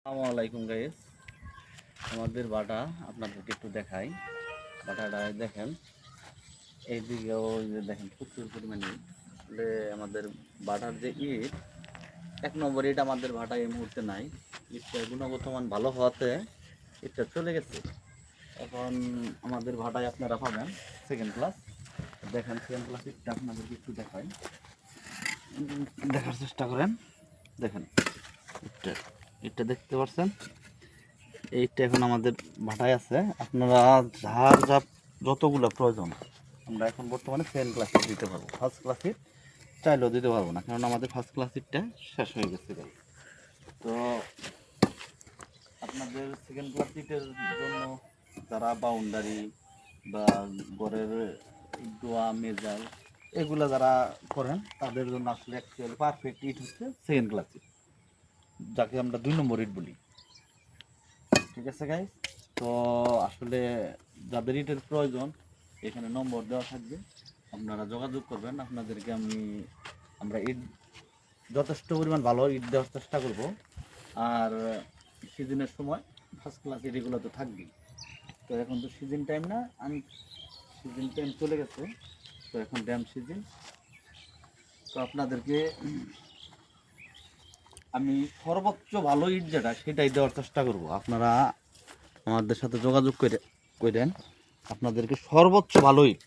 আসসালামু আলাইকুম গাইস। আমাদের বাটা আপনাদেরকে একটু দেখাই। বাটাটা দেখেন, এইদিকেও যে দেখেন প্রচুর পরিমাণে ইট। আসলে আমাদের বাটার যে ইট, এক নম্বর ইট আমাদের ভাটায় এই মুহূর্তে নাই। ইটটার গুণগত মান ভালো হওয়াতে ইটটা চলে গেছে। এখন আমাদের ভাটায় আপনারা পাবেন সেকেন্ড ক্লাস। দেখেন সেকেন্ড ক্লাস ইটটা আপনাদেরকে একটু দেখাই, দেখার চেষ্টা করেন। দেখেন ইটটা, ইটটা দেখতে পাচ্ছেন। এইটা এখন আমাদের ভাটায় আছে। আপনারা যার যা যতগুলো প্রয়োজন আমরা এখন বর্তমানে সেকেন্ড ক্লাস ইট দিতে পারবো। ফার্স্ট ক্লাস ইট চাইলেও দিতে পারবো না, কারণ আমাদের ফার্স্ট ক্লাস ইটটা শেষ হয়ে গেছে। তো আপনাদের সেকেন্ড ক্লাস ইটের জন্য যারা বাউন্ডারি বা ঘরের দোয়া মেজাল এগুলো যারা করেন তাদের জন্য আসলে অ্যাকচুয়ালি পারফেক্ট ইট হচ্ছে সেকেন্ড ক্লাস ইট, যাকে আমরা 2 নম্বর ইট বলি। ঠিক আছে গাইস, তো আসলে যাদের ইটের প্রয়োজন এখানে নম্বর দেওয়া থাকবে, আপনারা যোগাযোগ করবেন। আপনাদেরকে আমরা ইট যথেষ্ট পরিমাণ ভালো ইট দেওয়ার চেষ্টা করব। আর সিজনের সময় ফার্স্ট ক্লাস ইট এগুলো তো থাকবেই। তো এখন তো সিজন টাইম না, সিজন টাইম চলে গেছে, তো এখন ড্যাম সিজন। তো আপনাদেরকে আমি সর্বোচ্চ ভালো ইট যেটা সেটাই দেওয়ার চেষ্টা করব। আপনারা আমাদের সাথে যোগাযোগ করেন, আপনাদেরকে সর্বোচ্চ ভালো ইট,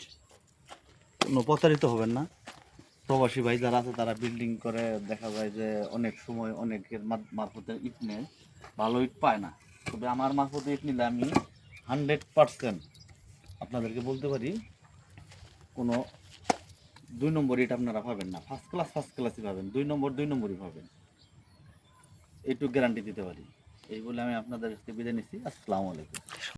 কোনো প্রতারিত হবেন না। প্রবাসী ভাই যারা আছে তারা বিল্ডিং করে দেখা যায় যে অনেক সময় অনেকের মারফতে ইট নেয়, ভালো ইট পায় না। তবে আমার মারফতে ইট নিলে আমি 100% আপনাদেরকে বলতে পারি কোনো 2 নম্বর ইট আপনারা পাবেন না। ফার্স্ট ক্লাসই পাবেন, 2 নম্বরই পাবেন, এইটুকু গ্যারান্টি দিতে পারি। এই বলে আমি আপনাদের কাছে বিদায় নিচ্ছি। আসসালামু আলাইকুম।